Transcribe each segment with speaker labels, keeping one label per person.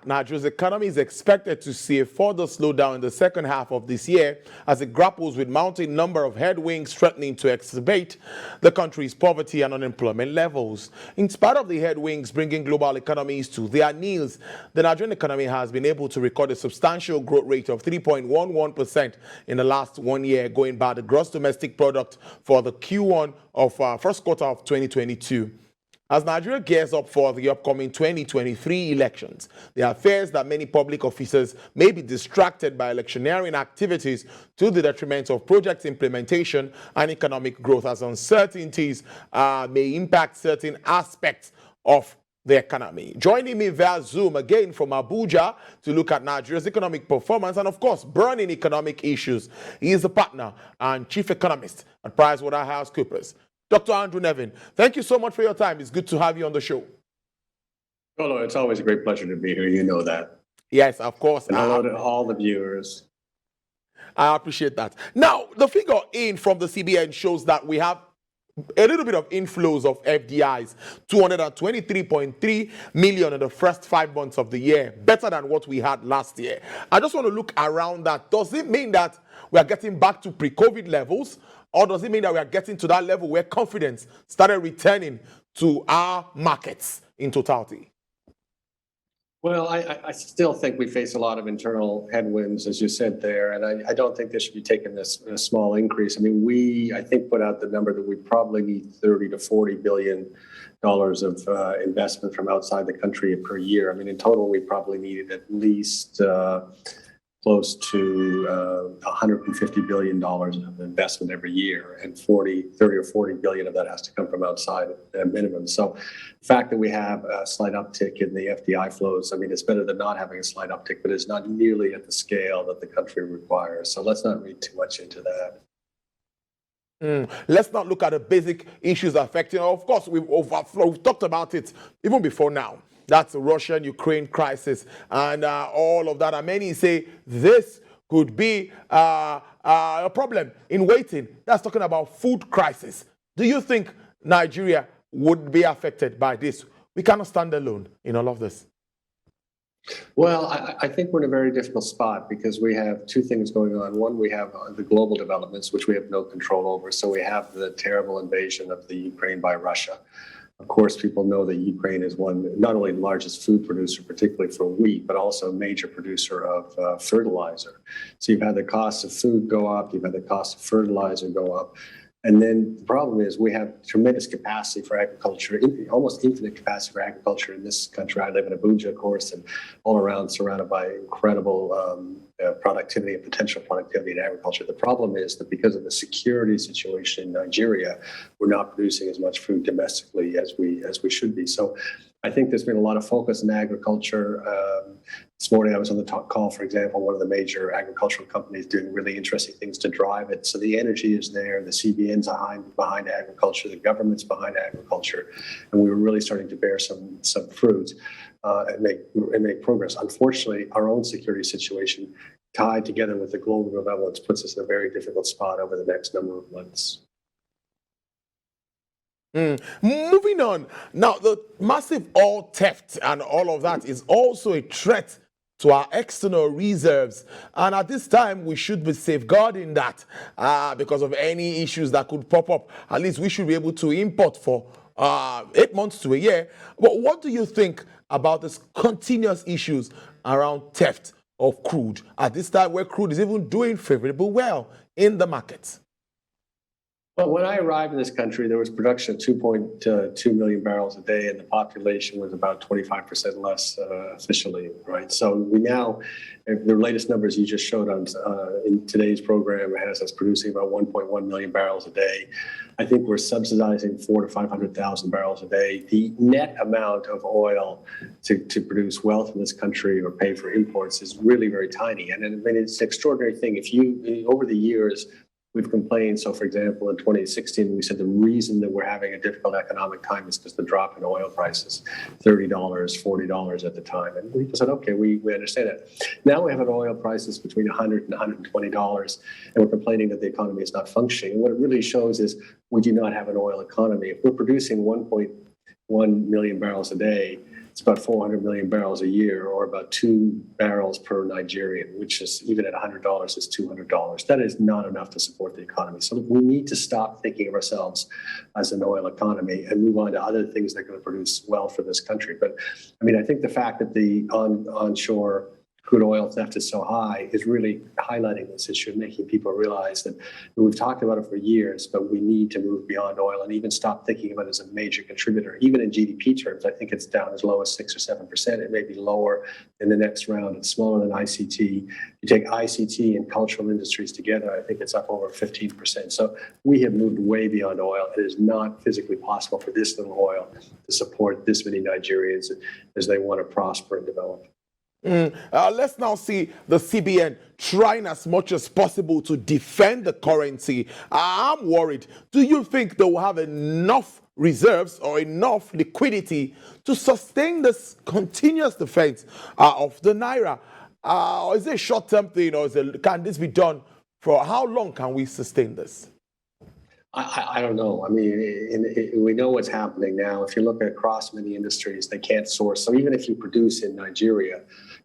Speaker 1: Nigeria's economy is expected to see a further slowdown in the second half of this year as it grapples with mounting number of headwinds threatening to exacerbate the country's poverty and unemployment levels. In spite of the headwinds bringing global economies to their knees, the Nigerian economy has been able to record a substantial growth rate of 3.11% in the last 1 year, going by the gross domestic product for the Q1 of first quarter of 2022. As Nigeria gears up for the upcoming 2023 elections, there are fears that many public officers may be distracted by electioneering activities to the detriment of project implementation and economic growth, as uncertainties may impact certain aspects of the economy. Joining me via Zoom again from Abuja to look at Nigeria's economic performance and, of course, burning economic issues, he is the partner and chief economist at PricewaterhouseCoopers, Dr. Andrew Nevin. Thank you so much for your time. It's good to have you on the show.
Speaker 2: Hello, it's always a great pleasure to be here. You know that.
Speaker 1: Yes, of course.
Speaker 2: And hello to all the viewers.
Speaker 1: I appreciate that. Now, the figure in from the CBN shows that we have a little bit of inflows of FDIs, 223.3 million in the first 5 months of the year, better than what we had last year. I just want to look around that. Does it mean that we are getting back to pre-COVID levels, or does it mean that we are getting to that level where confidence started returning to our markets in totality?
Speaker 2: Well, I still think we face a lot of internal headwinds, as you said there, and I don't think this should be taken as a small increase. I mean, I think, put out the number that we probably need $30 to $40 billion of investment from outside the country per year. I mean, in total, we probably needed at least close to $150 billion of investment every year, and 30 or 40 billion of that has to come from outside at minimum. So the fact that we have a slight uptick in the FDI flows, I mean, it's better than not having a slight uptick, but it's not nearly at the scale that the country requires. So let's not read too much into that.
Speaker 1: Let's not look at the basic issues affecting. Of course, we've talked about it even before now. That's the Russian-Ukraine crisis and all of that. And many say this could be a problem in waiting. That's talking about food crisis. Do you think Nigeria would be affected by this? We cannot stand alone in all of this.
Speaker 2: Well, I think we're in a very difficult spot because we have two things going on. One, we have the global developments, which we have no control over. So we have the terrible invasion of the Ukraine by Russia. Of course, people know that Ukraine is not only the largest food producer, particularly for wheat, but also a major producer of fertilizer. So you've had the cost of food go up, you've had the cost of fertilizer go up. And then the problem is we have tremendous capacity for agriculture, almost infinite capacity for agriculture in this country. I live in Abuja, of course, and all around surrounded by incredible productivity and potential productivity in agriculture. The problem is that because of the security situation in Nigeria, we're not producing as much food domestically as we should be. So I think there's been a lot of focus in agriculture. This morning I was on the call, for example, one of the major agricultural companies doing really interesting things to drive it. So the energy is there, the CBN's behind agriculture, the government's behind agriculture, and we were really starting to bear some fruit and make progress. Unfortunately, our own security situation tied together with the global developments puts us in a very difficult spot over the next number of months.
Speaker 1: Moving on. Now, the massive oil theft and all of that is also a threat to our external reserves. And at this time, we should be safeguarding that because of any issues that could pop up. At least we should be able to import for 8 months to a year. But what do you think about this continuous issues around theft of crude at this time where crude is even doing favorably well in the markets?
Speaker 2: Well, when I arrived in this country, there was production of 2.2 million barrels a day, and the population was about 25% less officially, right? So we now, the latest numbers you just showed on in today's program has us producing about 1.1 million barrels a day. I think we're subsidizing 400,000 to 500,000 barrels a day. The net amount of oil to produce wealth in this country or pay for imports is really very tiny, and I mean, it's an extraordinary thing. If you over the years, we've complained. So, for example, in 2016, we said the reason that we're having a difficult economic time is because the drop in oil prices, $30, $40 at the time. And we said, okay, we understand it. Now we have an oil prices between $100 and $120, and we're complaining that the economy is not functioning. And what it really shows is we do not have an oil economy. If we're producing 1.1 million barrels a day, it's about 400 million barrels a year, or about 2 barrels per Nigerian, which is, even at $100, is $200. That is not enough to support the economy. So we need to stop thinking of ourselves as an oil economy and move on to other things that are going to produce wealth for this country. But I mean, I think the fact that the onshore crude oil theft is so high is really highlighting this issue and making people realize that we've talked about it for years, but we need to move beyond oil and even stop thinking of it as a major contributor. Even in GDP terms, I think it's down as low as 6 or 7%. It may be lower in the next round. It's smaller than ICT. You take ICT and cultural industries together, I think it's up over 15%. So we have moved way beyond oil. It is not physically possible for this little oil to support this many Nigerians as they want to prosper and develop.
Speaker 1: Let's now see the CBN trying as much as possible to defend the currency. I'm worried. Do you think they will have enough reserves or enough liquidity to sustain this continuous defense of the naira? Or is it a short-term thing, or can this be done for how long? Can we sustain this?
Speaker 2: I don't know. I mean, we know what's happening now. If you look across many industries, they can't source. So even if you produce in Nigeria,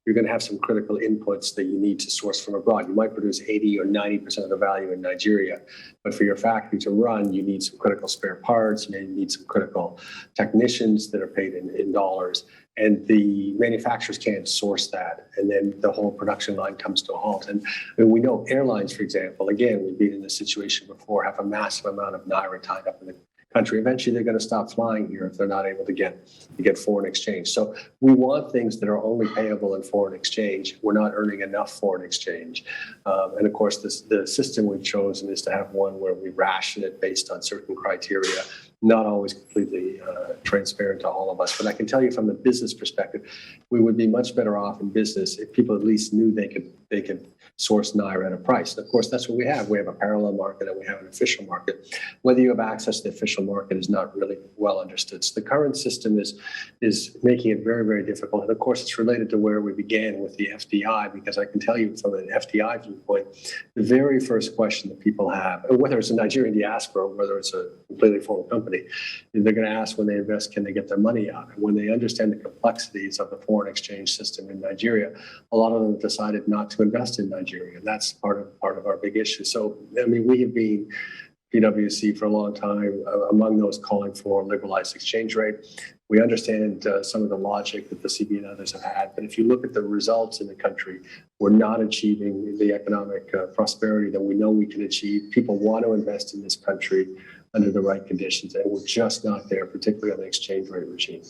Speaker 2: you're going to have some critical inputs that you need to source from abroad. You might produce 80 or 90% of the value in Nigeria, but for your factory to run, you need some critical spare parts, you need some critical technicians that are paid in dollars, and the manufacturers can't source that. And then the whole production line comes to a halt. And we know airlines, for example, again, we've been in this situation before, have a massive amount of naira tied up in the country. Eventually, they're going to stop flying here if they're not able to get foreign exchange. So we want things that are only payable in foreign exchange. We're not earning enough foreign exchange. And of course, the system we've chosen is to have one where we ration it based on certain criteria, not always completely transparent to all of us. But I can tell you from the business perspective, we would be much better off in business if people at least knew they could source naira at a price. And of course, that's what we have. We have a parallel market and we have an official market. Whether you have access to the official market is not really well understood. So the current system is making it very, very difficult. And of course, it's related to where we began with the FDI, because I can tell you from an FDI viewpoint, the very first question that people have, whether it's a Nigerian diaspora or whether it's a completely foreign company, they're going to ask when they invest, can they get their money out? And when they understand the complexities of the foreign exchange system in Nigeria, a lot of them decided not to invest in Nigeria. And that's part of our big issue. So, I mean, we have been PwC for a long time among those calling for liberalized exchange rate. We understand some of the logic that the CB and others have had, but if you look at the results in the country, we're not achieving the economic prosperity that we know we can achieve. People want to invest in this country under the right conditions, and we're just not there, particularly on the exchange rate regime.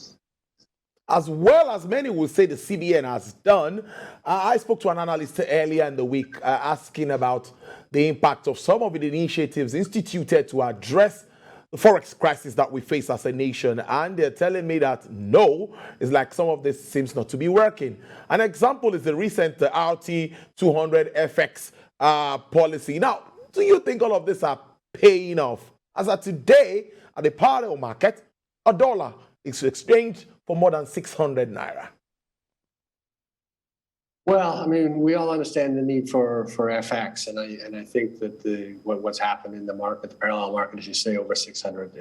Speaker 1: As well as many will say the CBN has done, I spoke to an analyst earlier in the week asking about the impact of some of the initiatives instituted to address the forex crisis that we face as a nation. And they're telling me that no, it's like some of this seems not to be working. An example is the recent RT 200 FX policy. Now, do you think all of this are paying off? As of today, at the parallel market, a dollar is exchanged for more than 600 naira.
Speaker 2: Well, I mean, we all understand the need for FX, and I think that what's happened in the market, the parallel market, as you say, over 600,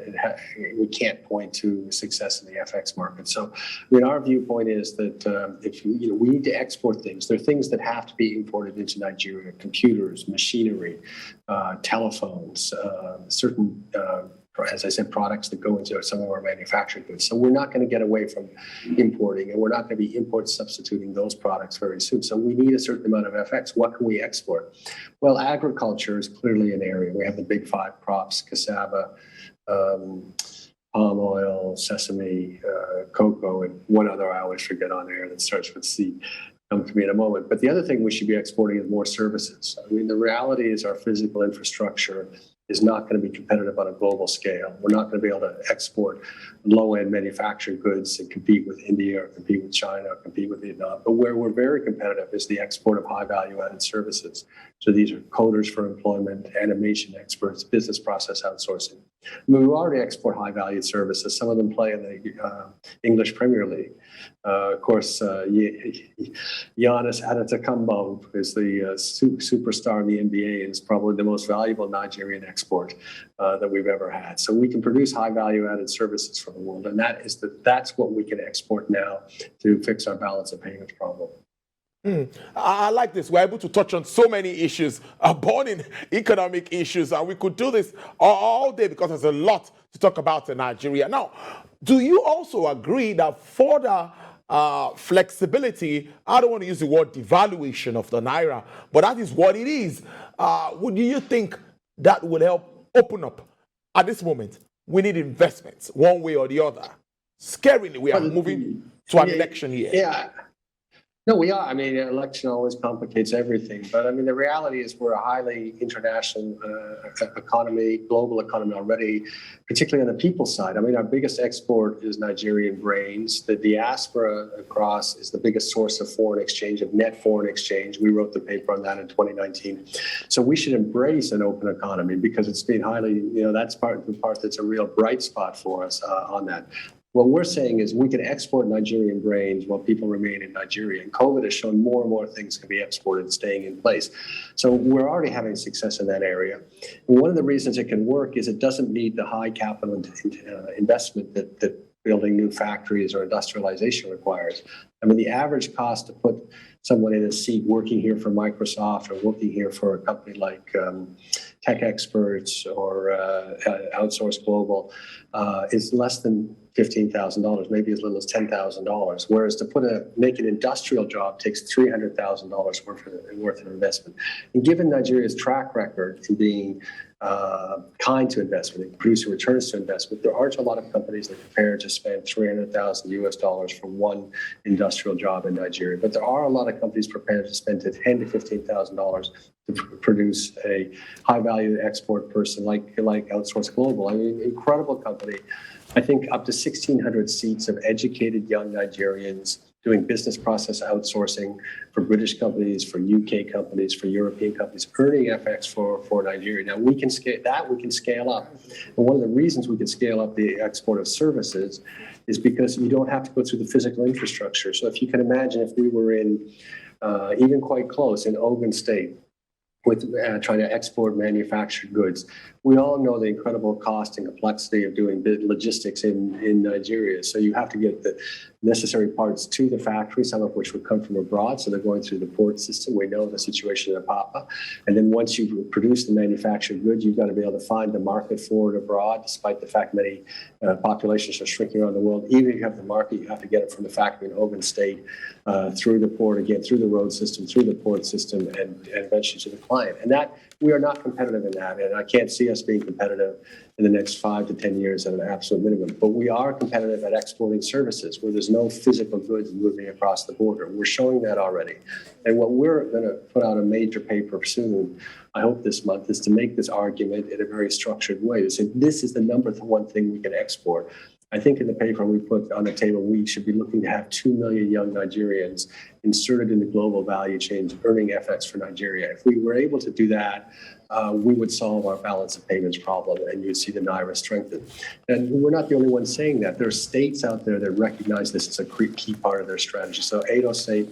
Speaker 2: we can't point to success in the FX market. So, I mean, our viewpoint is that if we need to export things. There are things that have to be imported into Nigeria: computers, machinery, telephones, certain. As I said, products that go into some of our manufactured goods. So we're not going to get away from importing, and we're not going to be import substituting those products very soon. So we need a certain amount of FX. What can we export? Well, agriculture is clearly an area. We have the big 5 crops: cassava, palm oil, sesame, cocoa, and one other I always forget on air that starts with C. Come to me in a moment. But the other thing we should be exporting is more services. I mean, the reality is our physical infrastructure is not going to be competitive on a global scale. We're not going to be able to export low-end manufactured goods and compete with India or compete with China or compete with Vietnam. But where we're very competitive is the export of high-value added services. So these are coders for employment, animation experts, business process outsourcing. I mean, we already export high-valued services. Some of them play in the English Premier League. Of course, Giannis Antetokounmpo is the superstar in the NBA and is probably the most valuable Nigerian export that we've ever had. So we can produce high-value-added services for the world, and that's what we can export now to fix our balance of payments problem.
Speaker 1: I like this. We're able to touch on so many issues, burning economic issues, and we could do this all day because there's a lot to talk about in Nigeria. Now, do you also agree that further flexibility, I don't want to use the word devaluation of the Naira, but that is what it is. Would you think that would help open up? At this moment, we need investments one way or the other. Scarily, we are moving to an election year.
Speaker 2: Yeah. No, we are. I mean, an election always complicates everything. But I mean, the reality is we're a highly international economy, global economy already, particularly on the people side. I mean, our biggest export is Nigerian grains. The diaspora across is the biggest source of foreign exchange, of net foreign exchange. We wrote the paper on that in 2019. So we should embrace an open economy because it's been highly, that's the part that's a real bright spot for us on that. What we're saying is we can export Nigerian grains while people remain in Nigeria. And COVID has shown more and more things can be exported staying in place. So we're already having success in that area. And one of the reasons it can work is it doesn't need the high capital investment that building new factories or industrialization requires. I mean, the average cost to put someone in a seat working here for Microsoft or working here for a company like Tech Experts or Outsource Global is less than $15,000, maybe as little as $10,000. Whereas to make an industrial job takes $300,000 worth of investment. And given Nigeria's track record in being kind to investment and producing returns to investment, there aren't a lot of companies that are prepared to spend $300,000 for one industrial job in Nigeria. But there are a lot of companies prepared to spend $10,000 to $15,000 to produce a high-value export person like Outsource Global. I mean, incredible company. I think up to 1,600 seats of educated young Nigerians doing business process outsourcing for British companies, for UK companies, for European companies, earning FX for Nigeria. Now we can scale up. And one of the reasons we can scale up the export of services is because you don't have to go through the physical infrastructure. So if you can imagine if we were in, even quite close in Ogun State, with trying to export manufactured goods. We all know the incredible cost and complexity of doing logistics in Nigeria. So you have to get the necessary parts to the factory, some of which would come from abroad. So they're going through the port system. We know the situation in Apapa. And then once you've produced the manufactured goods, you've got to be able to find the market for it abroad, despite the fact many populations are shrinking around the world. Even if you have the market, you have to get it from the factory in Ogun State, through the port again, through the road system, through the port system, and eventually to the client. And that we are not competitive in that. And I can't see us being competitive in the next 5 to 10 years at an absolute minimum. But we are competitive at exporting services where there's no physical goods moving across the border. We're showing that already. And what we're going to put out a major paper soon, I hope this month, is to make this argument in a very structured way. To say this is the number one thing we can export. I think in the paper we put on the table, we should be looking to have 2 million young Nigerians inserted in the global value chains, earning FX for Nigeria. If we were able to do that, we would solve our balance of payments problem, and you'd see the Naira strengthen. And we're not the only ones saying that. There are states out there that recognize this as a key part of their strategy. So Edo State,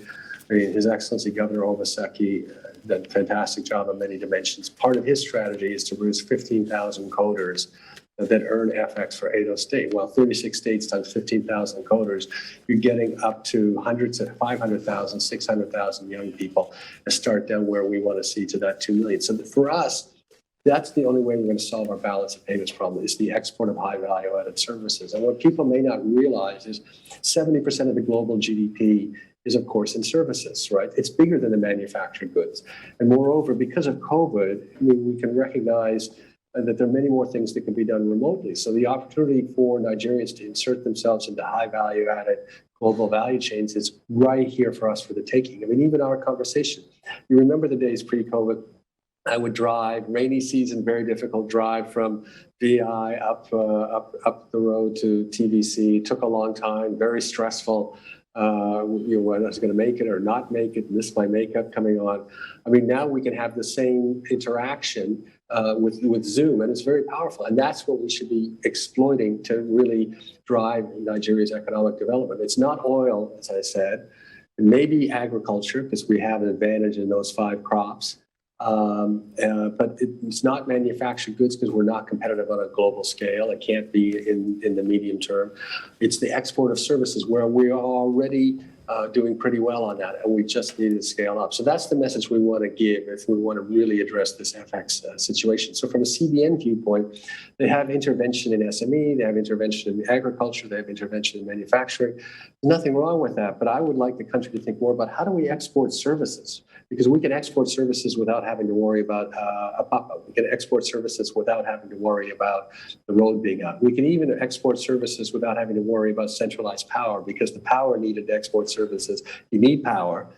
Speaker 2: His Excellency Governor Obaseki, done a fantastic job on many dimensions. Part of his strategy is to produce 15,000 coders that earn FX for Edo State. Well, 36 states times 15,000 coders, you're getting up to hundreds of 500,000, 600,000 young people to start down where we want to see to that 2 million. So for us, that's the only way we're going to solve our balance of payments problem is the export of high value added services. And what people may not realize is 70% of the global GDP is, of course, in services, right? It's bigger than the manufactured goods. And moreover, because of COVID, we can recognize that there are many more things that can be done remotely. So the opportunity for Nigerians to insert themselves into high value added global value chains is right here for us for the taking. I mean, even our conversation, you remember the days pre-COVID, I would drive, rainy season, very difficult drive from VI up the road to TVC. It took a long time, very stressful. whether it's going to make it or not make it, this my makeup coming on. I mean, now we can have the same interaction with Zoom, and it's very powerful. And that's what we should be exploiting to really drive Nigeria's economic development. It's not oil, as I said, maybe agriculture, because we have an advantage in those 5 crops. But it's not manufactured goods because we're not competitive on a global scale. It can't be in the medium term. It's the export of services where we are already doing pretty well on that, and we just need to scale up. So that's the message we want to give if we want to really address this FX situation. So from a CBN viewpoint, they have intervention in SME, they have intervention in agriculture, they have intervention in manufacturing. There's nothing wrong with that, but I would like the country to think more about how do we export services? Because we can export services without having to worry about we can export services without having to worry about the road being out. We can even export services without having to worry about centralized power, because the power needed to export services, you need power,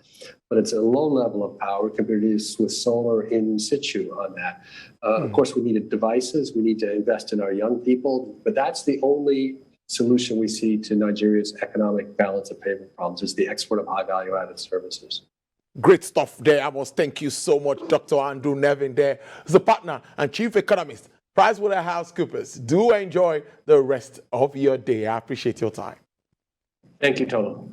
Speaker 2: but it's a low level of power. We can produce with solar in situ on that. Of course, we needed devices. We need to invest in our young people, but that's the only solution we see to Nigeria's economic balance of payment problems is the export of high value added services.
Speaker 1: Great stuff there. I must thank you so much, Dr. Andrew Nevin there, the partner and chief economist, PricewaterhouseCoopers. Do enjoy the rest of your day. I appreciate your time.
Speaker 2: Thank you, Tolo.